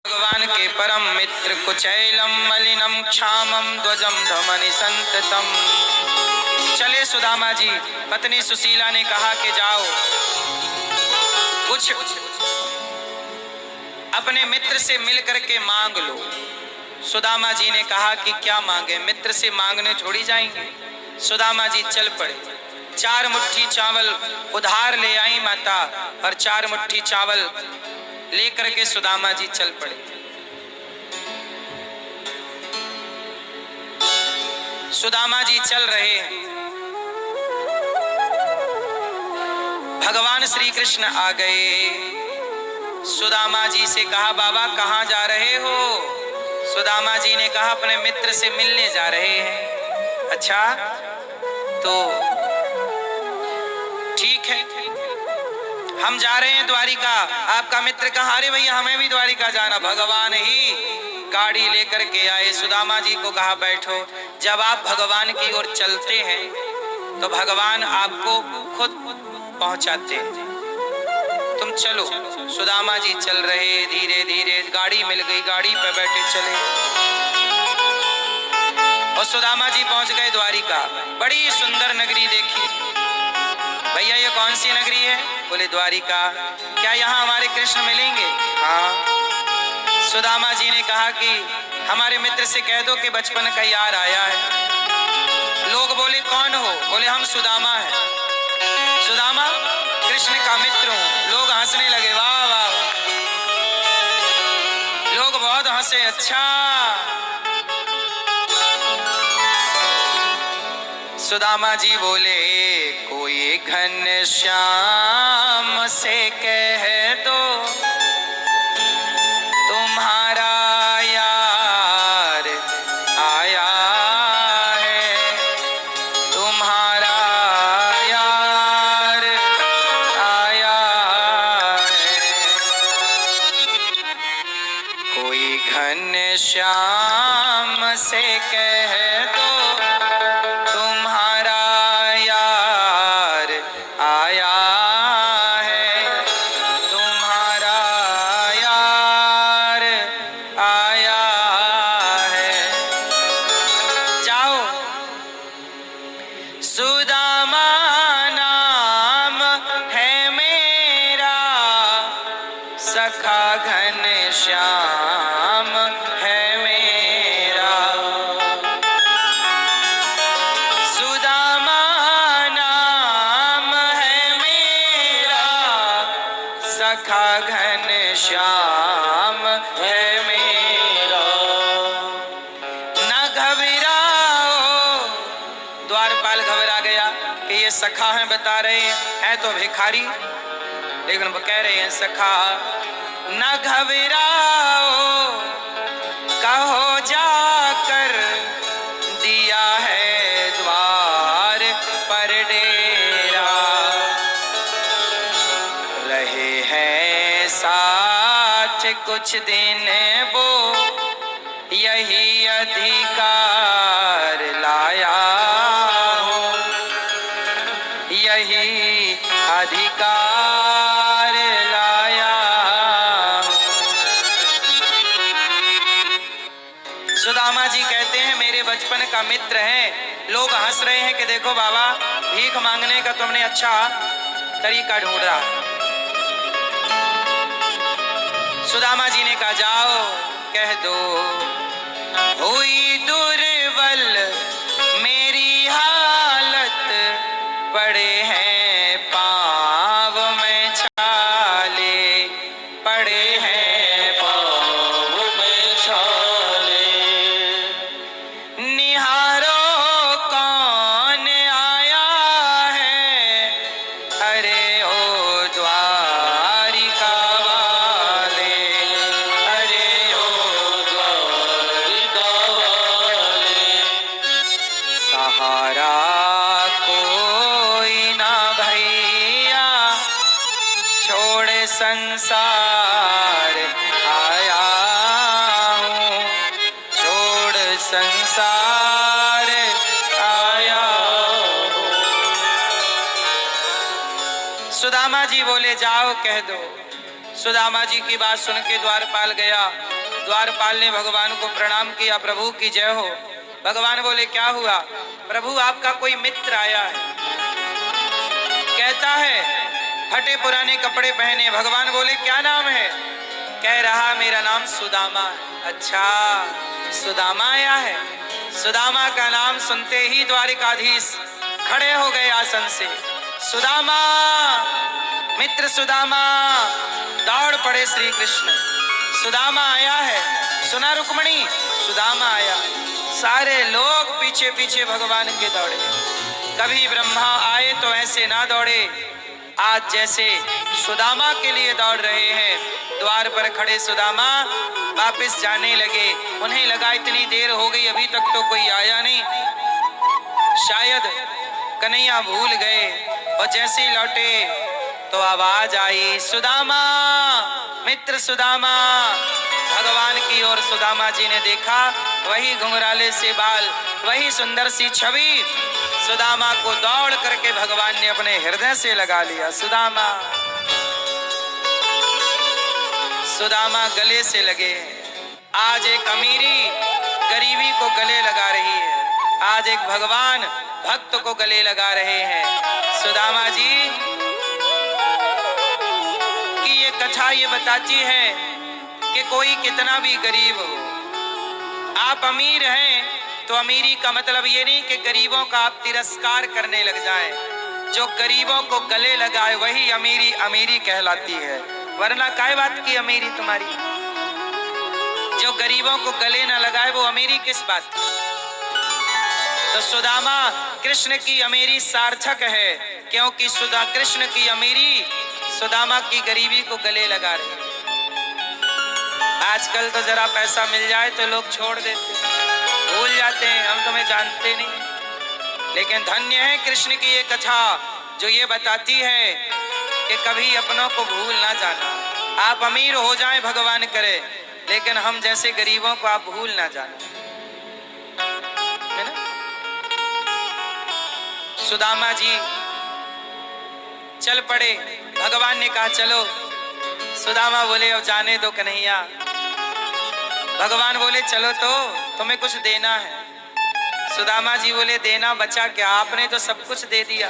भगवान के परम मित्र कुचैलम मलिनम क्षामम ध्वजम धमनि संततम। चले सुदामा जी। पत्नी सुशीला ने कहा कि जाओ कुछ अपने मित्र से मिल करके मांग लो। सुदामा जी ने कहा कि क्या मांगे, मित्र से मांगने छोड़ी जाएंगे। सुदामा जी चल पड़े। 4 मुट्ठी चावल उधार ले आई माता और 4 मुट्ठी चावल लेकर के सुदामा जी चल पड़े। सुदामा जी चल रहे हैं। भगवान श्री कृष्ण आ गए। सुदामा जी से कहा बाबा कहाँ जा रहे हो? सुदामा जी ने कहा अपने मित्र से मिलने जा रहे हैं। अच्छा तो ठीक है, हम जा रहे हैं द्वारिका। आपका मित्र कहाँ? अरे भैया हमें भी द्वारिका जाना। भगवान ही गाड़ी लेकर के आए। सुदामा जी को कहा बैठो। जब आप भगवान की ओर चलते हैं तो भगवान आपको खुद पहुंचाते हैं। तुम चलो। सुदामा जी चल रहे। धीरे धीरे गाड़ी मिल गई, गाड़ी पे बैठे चले और सुदामा जी पहुंच गए द्वारिका। बड़ी सुंदर नगरी देखी। भैया ये कौन सी नगरी है? बोले द्वारिका। क्या यहाँ हमारे कृष्ण मिलेंगे? हाँ। सुदामा जी ने कहा कि हमारे मित्र से कह दो कि बचपन का यार आया है। लोग बोले कौन हो? बोले हम सुदामा हैं। सुदामा कृष्ण का मित्र हूं। लोग हंसने लगे, वाह वाह। लोग बहुत हंसे। अच्छा। सुदामा जी बोले कोई घनश्याम से कह दो तुम्हारा यार आया है, तुम्हारा यार आया है। कोई घनश्याम से कह दो तुम्हारा यार आया है, तुम्हारा यार आया है। जाओ। सुदामा नाम है मेरा, सखा घनश्याम है मेरा। सुदामा नाम है मेरा, सखा घनश्याम है मेरा। न घबराओ। द्वारपाल घबरा गया कि ये सखा हैं, बता रहे हैं तो भिखारी, लेकिन वो कह रहे हैं सखा। न घबराओ, कहो जाकर दिया है द्वार पर डेरा। रहे हैं साथ कुछ दिन वो, यही अधिकार लाया हूँ, यही अधिकार लाया हूँ। सुदामा जी कहते हैं मेरे बचपन का मित्र है। लोग हंस रहे हैं कि देखो बाबा भीख मांगने का तुमने अच्छा तरीका ढूंढा। सुदामा जी ने कहा जाओ कह दो हुई दुर्बल मेरी हालत, पड़े हैं पाँव में छाले, पड़े हैं पाँव में छाले। निहारो कौन आया है, अरे ओ द्वारिका वाले, अरे ओ द्वारिका वाले। सहारा कोई ना भैया, छोड़ संसार आया हूँ, छोड़ संसार आया हूँ। सुदामा जी बोले जाओ कह दो सुदामा जी की बात सुन के द्वारपाल गया। द्वारपाल ने भगवान को प्रणाम किया, प्रभु की जय हो। भगवान बोले क्या हुआ? प्रभु आपका कोई मित्र आया है, कहता है फटे पुराने कपड़े पहने। भगवान बोले क्या नाम है? कह रहा मेरा नाम सुदामा है। अच्छा, सुदामा आया है। सुदामा का नाम सुनते ही द्वारिकाधीश खड़े हो गए आसन से। सुदामा, मित्र सुदामा। दौड़ पड़े श्री कृष्ण। सुदामा आया है, सुना रुक्मणी? सुदामा आया। सारे लोग पीछे पीछे भगवान के दौड़े। कभी ब्रह्मा आए तो ऐसे ना दौड़े, आज जैसे सुदामा के लिए दौड़ रहे हैं। द्वार पर खड़े सुदामा वापस जाने लगे। उन्हें लगा इतनी देर हो गई, अभी तक तो कोई आया नहीं, शायद कन्हैया भूल गए। और जैसे ही लौटे तो आवाज आई, सुदामा, मित्र सुदामा। भगवान की ओर सुदामा जी ने देखा, वही घुंघराले से बाल, वही सुंदर सी छवि। सुदामा को दौड़ करके भगवान ने अपने हृदय से लगा लिया। सुदामा, सुदामा गले से लगे। आज एक अमीरी गरीबी को गले लगा रही है, आज एक भगवान भक्त को गले लगा रहे हैं। सुदामा जी की ये कथा ये बताती है कि कोई कितना भी गरीब हो, आप अमीर हैं तो अमीरी का मतलब ये नहीं कि गरीबों का आप तिरस्कार करने लग जाएं। जो गरीबों को गले लगाए वही अमीरी अमीरी कहलाती है, वरना काय बात की अमीरी तुम्हारी? जो गरीबों को गले ना लगाए वो अमीरी किस बात की? तो सुदामा कृष्ण की अमीरी सार्थक है, क्योंकि सुदा कृष्ण की अमीरी सुदामा की गरीबी को गले लगा रही है। आजकल तो जरा पैसा मिल जाए तो लोग छोड़ देते, भूल जाते हैं, हम तुम्हें जानते नहीं। लेकिन धन्य है कृष्ण की ये कथा जो ये बताती है कि कभी अपनों को भूल ना जाना। आप अमीर हो जाएं भगवान करे, लेकिन हम जैसे गरीबों को आप भूल ना जाना, है ना? सुदामा जी चल पड़े। भगवान ने कहा चलो। सुदामा बोले अब जाने दो कन्हैया। भगवान बोले चलो तो तुम्हें कुछ देना है। सुदामा जी बोले देना बचा क्या, आपने तो सब कुछ दे दिया।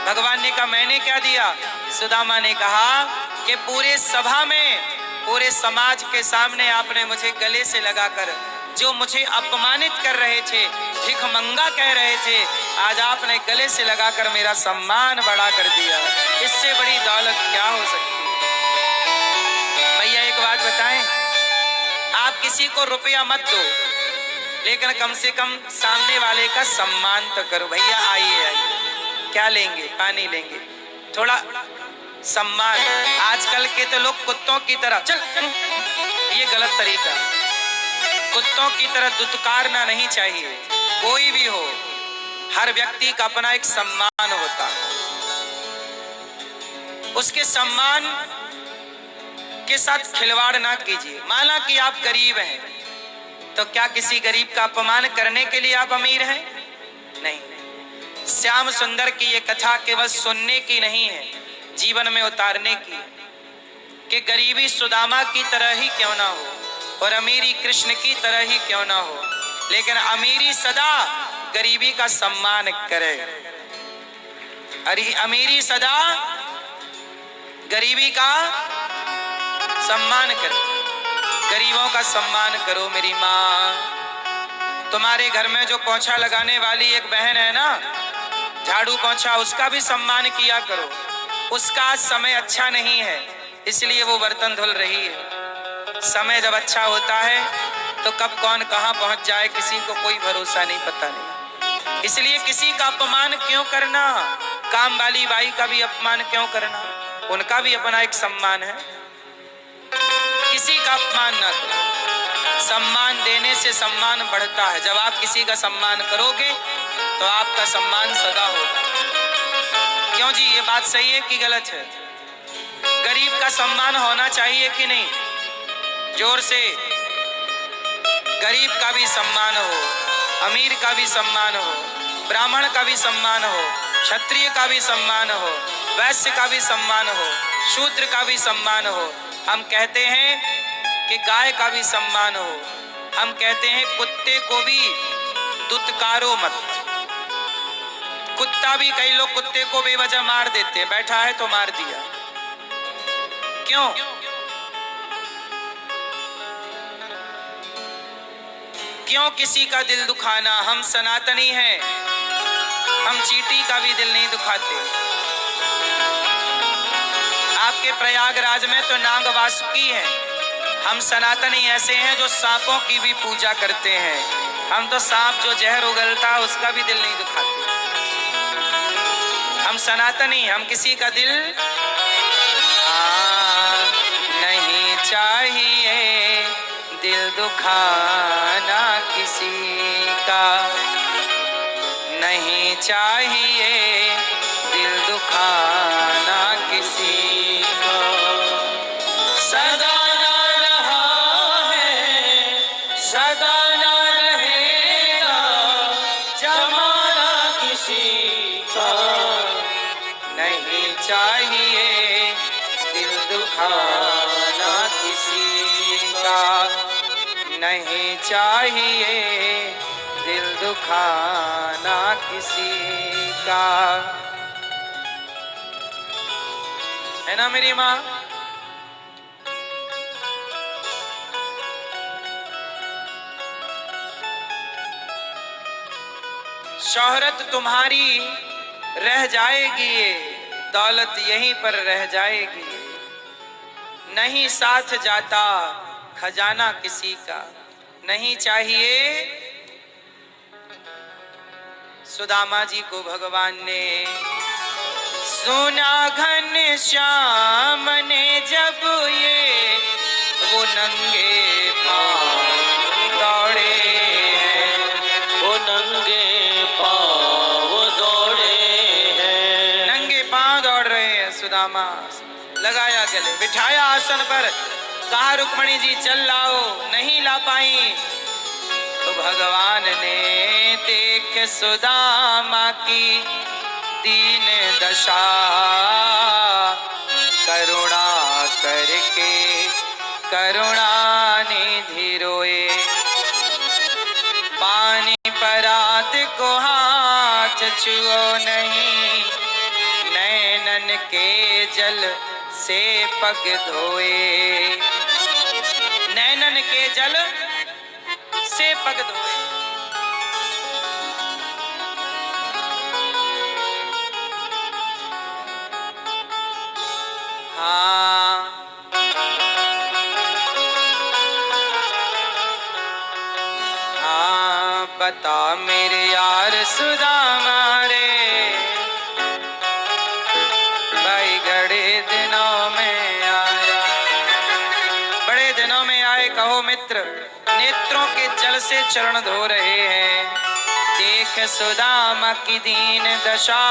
भगवान ने कहा मैंने क्या दिया? सुदामा ने कहा कि पूरे सभा में, पूरे समाज के सामने आपने मुझे गले से लगाकर, जो मुझे अपमानित कर रहे थे, भिखमंगा कह रहे थे, आज आपने गले से लगाकर मेरा सम्मान बढ़ा कर दिया। इससे बड़ी दौलत क्या हो सकती है? भैया एक बात बताएं, आप किसी को रुपया मत दो, लेकिन कम से कम सामने वाले का सम्मान तो करो। भैया आइए आइए, क्या लेंगे? पानी लेंगे, थोड़ा सम्मान। आजकल के तो लोग कुत्तों की तरह, चल ये गलत तरीका। कुत्तों की तरह दुत्कारना नहीं चाहिए। कोई भी हो, हर व्यक्ति का अपना एक सम्मान होता है। उसके सम्मान के साथ खिलवाड़ ना कीजिए। माना कि आप गरीब हैं, तो क्या किसी गरीब का अपमान करने के लिए आप अमीर हैं? नहीं। श्याम सुंदर की ये कथा केवल सुनने की नहीं है, जीवन में उतारने की, कि गरीबी सुदामा की तरह ही क्यों ना हो और अमीरी कृष्ण की तरह ही क्यों ना हो, लेकिन अमीरी सदा गरीबी का सम्मान करे। अरे अमीरी सदा गरीबी का सम्मान करे। गरीबों का सम्मान करो। मेरी माँ, तुम्हारे घर में जो पोछा लगाने वाली एक बहन है ना, झाड़ू पोछा, उसका भी सम्मान किया करो। उसका समय अच्छा नहीं है, इसलिए वो बर्तन धुल रही है। समय जब अच्छा होता है तो कब कौन कहाँ पहुंच जाए किसी को कोई भरोसा नहीं, पता नहीं। इसलिए किसी का अपमान क्यों करना? काम वाली बाई का भी अपमान क्यों करना? उनका भी अपना एक सम्मान है। किसी का अपमान ना करो। सम्मान देने से सम्मान बढ़ता है। जब आप किसी का सम्मान करोगे तो आपका सम्मान सदा होगा। क्यों जी, ये बात सही है कि गलत है? गरीब का सम्मान होना चाहिए कि नहीं? जोर से। गरीब का भी सम्मान हो, अमीर का भी सम्मान हो, ब्राह्मण का भी सम्मान हो, क्षत्रिय का भी सम्मान हो, वैश्य का भी सम्मान हो, शूद्र का भी सम्मान हो, हम कहते हैं कि गाय का भी सम्मान हो, हम कहते हैं कुत्ते को भी दुत्कारो मत। कुत्ता भी, कई लोग कुत्ते को बेवजह मार देते हैं, बैठा है तो मार दिया, क्यों? क्यों किसी का दिल दुखाना? हम सनातनी हैं, हम चींटी का भी दिल नहीं दुखाते। आपके प्रयागराज में तो नाग वासुकी है, हम सनातनी ऐसे हैं जो सांपों की भी पूजा करते हैं। हम तो सांप जो जहर उगलता है उसका भी दिल नहीं दुखाते। हम सनातनी, हम किसी का दिल नहीं चाहिए दिल दुखाना किसी का, नहीं चाहिए दिल दुखाना किसी का। सदा ना रहा है, सदा ना रहेगा जमाना किसी का, नहीं चाहिए दिल दुखाना किसी का, नहीं चाहिए दिल दुखाना किसी का। है ना मेरी माँ? शोहरत तुम्हारी रह जाएगी, ये दौलत यहीं पर रह जाएगी, नहीं साथ जाता खजाना किसी का, नहीं चाहिए। सुदामा जी को भगवान ने सुना घन श्याम ने जब ये वो नंगे पांव दौड़े हैं, वो नंगे पांव दौड़े हैं, नंगे पांव दौड़ रहे हैं। सुदामा लगाया गले, बिठाया आसन पर, कहा रुक्मणी जी चल लाओ, नहीं ला पाई तो भगवान ने देख सुदामा की दीन दशा, करुणा करके करुणा निधि रोए, पानी परात को हाथ छुओ नहीं, नैनन के जल से पग धोए, नैनन के जल से पग धोए। हाँ हाँ बता मेरे यार सुदामा रे, भाई बड़े दिनों में आया, बड़े दिनों में आए कहो मित्र, नेत्रों के जल से चरण धो रहे हैं। देख सुदामा की दीन दशा,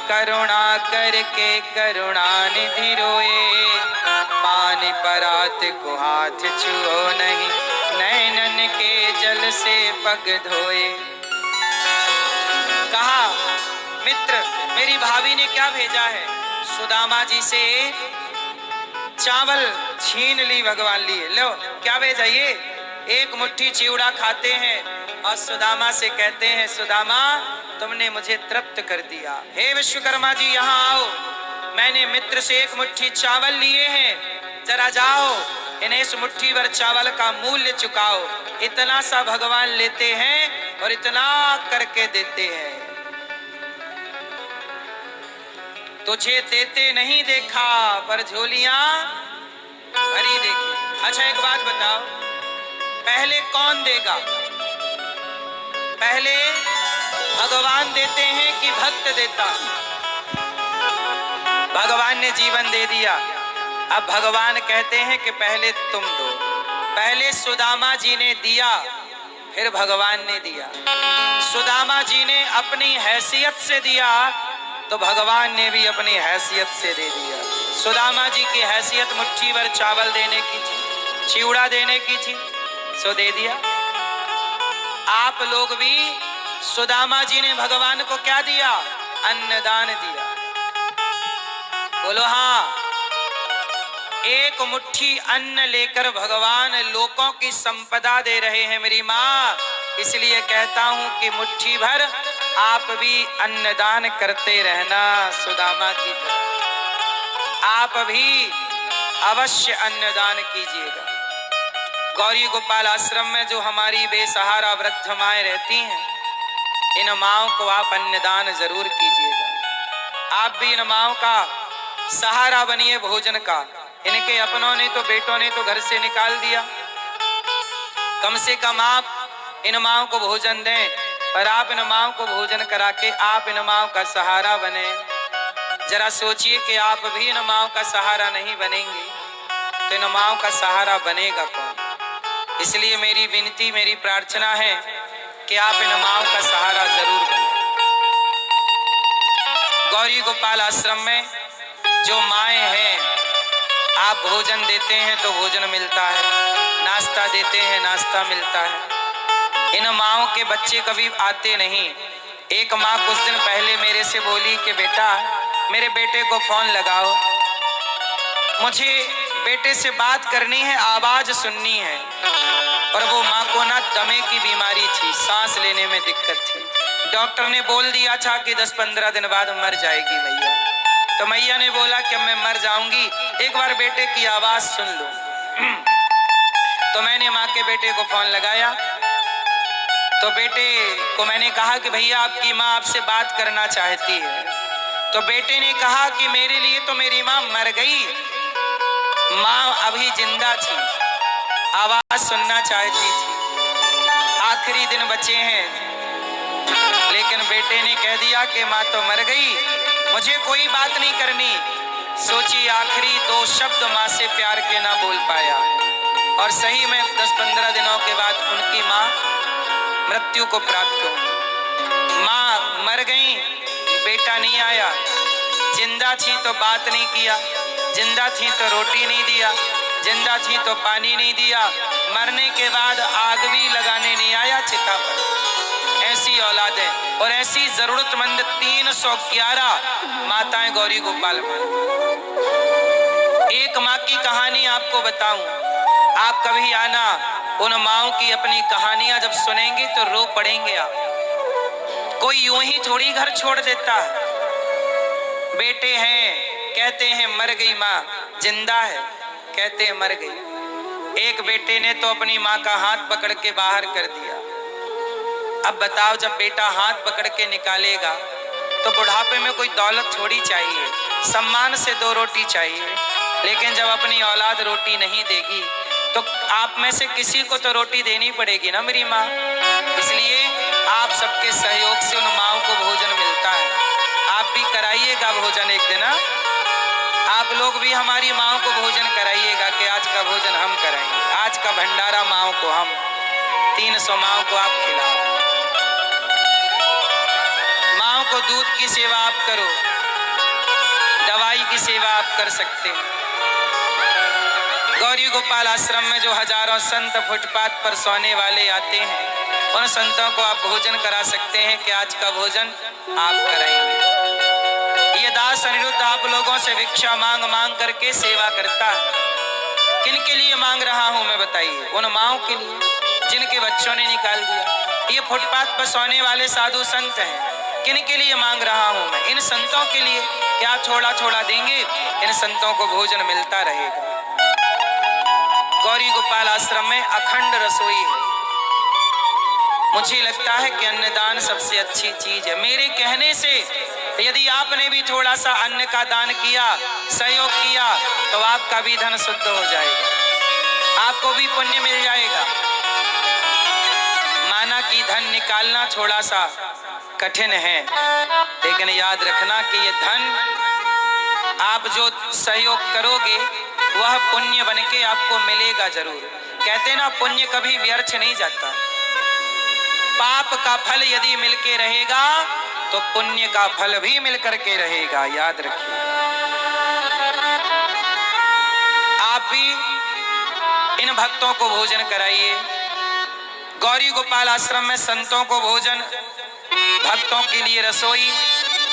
करुणा करके करुणा निधि रोए, पानी परात को हाथ छुओ नहीं, नैनन के जल से पग धोए। कहा मित्र मेरी भाभी ने क्या भेजा है? सुदामा जी से चावल छीन ली भगवान लिए, लो क्या भेजा ये? एक मुट्ठी चिवड़ा खाते हैं और सुदामा से कहते हैं सुदामा तुमने मुझे तृप्त कर दिया, हे विश्वकर्मा जी यहाँ आओ, मैंने मित्र से एक मुट्ठी चावल लिए हैं, जरा जाओ इन्हें इस मुट्ठी भर चावल का मूल्य चुकाओ। इतना सा भगवान लेते हैं और इतना करके देते हैं। तुझे देते नहीं देखा पर झोलियां भरी देखी। अच्छा एक बात बताओ, पहले कौन देगा? पहले भगवान देते हैं कि भक्त देता? भगवान ने जीवन दे दिया, अब भगवान कहते हैं कि पहले तुम दो। पहले सुदामा जी ने दिया, फिर भगवान ने दिया। सुदामा जी ने अपनी हैसियत से दिया तो भगवान ने भी अपनी हैसियत से दे दिया। सुदामा जी की हैसियत मुट्ठी भर चावल देने की थी, चिवड़ा देने की थी, सो दे दिया। आप लोग भी सुदामा जी ने भगवान को क्या दिया? अन्नदान दिया। बोलो हाँ। एक मुट्ठी अन्न लेकर भगवान लोगों की संपदा दे रहे हैं मेरी माँ। इसलिए कहता हूं कि मुट्ठी भर आप भी अन्नदान करते रहना सुदामा की तरह। आप भी अवश्य अन्नदान कीजिएगा। गौरी गोपाल आश्रम में जो हमारी बेसहारा वृद्ध माएं रहती हैं, इन माओं को आप अन्नदान जरूर कीजिएगा। आप भी इन माओं का सहारा बनिए भोजन का। इनके अपनों ने तो, बेटों ने तो घर से निकाल दिया, कम से कम आप इन माओं को भोजन दें और आप इन माओं को भोजन करा के आप इन माओं का सहारा बने। जरा सोचिए कि आप भी इन माओं का सहारा नहीं बनेंगे तो इन माओं का सहारा बनेगा कौन। इसलिए मेरी विनती, मेरी प्रार्थना है कि आप इन माओं का सहारा जरूर बने। गौरी गोपाल आश्रम में जो माएँ हैं, आप भोजन देते हैं तो भोजन मिलता है, नाश्ता देते हैं नाश्ता मिलता है। इन माओं के बच्चे कभी आते नहीं। एक माँ कुछ दिन पहले मेरे से बोली कि बेटा मेरे बेटे को फोन लगाओ, मुझे बेटे से बात करनी है, आवाज सुननी है। और वो माँ को ना दमे की बीमारी थी, सांस लेने में दिक्कत थी। डॉक्टर ने बोल दिया था कि 10-15 दिन बाद मर जाएगी मैया। तो मैया ने बोला कि मैं मर जाऊंगी, एक बार बेटे की आवाज सुन लो। तो मैंने माँ के बेटे को फोन लगाया। तो बेटे को मैंने कहा कि भैया आपकी माँ आपसे बात करना चाहती है। तो बेटे ने कहा कि मेरे लिए तो मेरी माँ मर गई, माँ अभी जिंदा थी, आवाज सुनना चाहती थी, आखिरी दिन बचे हैं। लेकिन बेटे ने कह दिया कि माँ तो मर गई, मुझे कोई बात नहीं करनी। सोची आखिरी 2 शब्द माँ से प्यार के ना बोल पाया। और सही में 10-15 दिनों के बाद उनकी माँ मृत्यु को प्राप्त हुई। माँ मर गई, बेटा नहीं आया। जिंदा थी तो बात नहीं किया, जिंदा थी तो रोटी नहीं दिया, जिंदा थी तो पानी नहीं दिया, मरने के बाद आग भी लगाने नहीं आया चिता पर। ऐसी औलादें और ऐसी जरूरतमंद 311 माताएं गौरी गोपाल में। एक माँ की कहानी आपको बताऊं, आप कभी आना, उन माओं की अपनी कहानियां जब सुनेंगे तो रो पड़ेंगे आप। कोई यूं ही थोड़ी घर छोड़ देता है। बेटे हैं, कहते हैं मर गई माँ, जिंदा है, कहते हैं मर गई। एक बेटे ने तो अपनी माँ का हाथ पकड़ के बाहर कर दिया। अब बताओ, जब बेटा हाथ पकड़ के निकालेगा तो बुढ़ापे में कोई दौलत थोड़ी चाहिए, सम्मान से 2 रोटी चाहिए। लेकिन जब अपनी औलाद रोटी नहीं देगी तो आप में से किसी को तो रोटी देनी पड़ेगी ना मेरी माँ। इसलिए आप सबके सहयोग से उन माँओं को भोजन मिलता है। आप भी कराइएगा भोजन एक दिन। आप लोग भी हमारी माँओं को भोजन कराइएगा कि आज का भोजन हम कराएंगे, आज का भंडारा माँओं को हम 300 माँओं को आप खिलाओ। माँओं को दूध की सेवा आप करो, दवाई की सेवा आप कर सकते हैं। गौरी गोपाल आश्रम में जो हजारों संत फुटपाथ पर सोने वाले आते हैं, उन संतों को आप भोजन करा सकते हैं कि आज का भोजन आप कराएंगे। ये दास अनिरुद्ध आप लोगों से भिक्षा मांग मांग करके सेवा करता है। किन के लिए मांग रहा हूं मैं बताइए? उन माओं के लिए जिनके बच्चों ने निकाल दिया। ये फुटपाथ पर सोने वाले साधु संत हैं, किन के लिए मांग रहा हूं मैं? इन संतों के लिए। क्या थोड़ा थोड़ा देंगे, इन संतों को भोजन मिलता रहेगा। गौरी गोपाल आश्रम में अखंड रसोई है। मुझे लगता है कि अन्नदान सबसे अच्छी चीज है। मेरे कहने से यदि आपने भी थोड़ा सा अन्न का दान किया, सहयोग किया, तो आपका भी धन शुद्ध हो जाएगा, आपको भी पुण्य मिल जाएगा। माना कि धन निकालना थोड़ा सा कठिन है, लेकिन याद रखना कि ये धन आप जो सहयोग करोगे वह पुण्य बनके आपको मिलेगा जरूर। कहते ना, पुण्य कभी व्यर्थ नहीं जाता। पाप का फल यदि मिलके रहेगा तो पुण्य का फल भी मिलकर के रहेगा, याद रखिए। आप भी इन भक्तों को भोजन कराइए। गौरी गोपाल आश्रम में संतों को भोजन, भक्तों के लिए रसोई।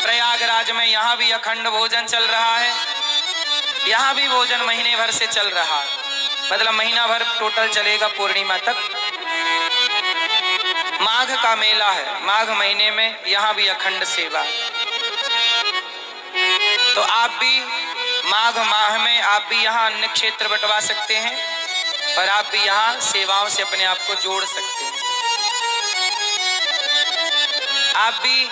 प्रयागराज में यहाँ भी अखंड भोजन चल रहा है। यहाँ भी भोजन महीने भर से चल रहा, मतलब महीना भर टोटल चलेगा, पूर्णिमा तक। माघ का मेला है, माघ महीने में यहाँ भी अखंड सेवा। तो आप भी माघ माह में आप भी यहाँ अन्य क्षेत्र बंटवा सकते हैं और आप भी यहाँ सेवाओं से अपने आप को जोड़ सकते हैं। आप भी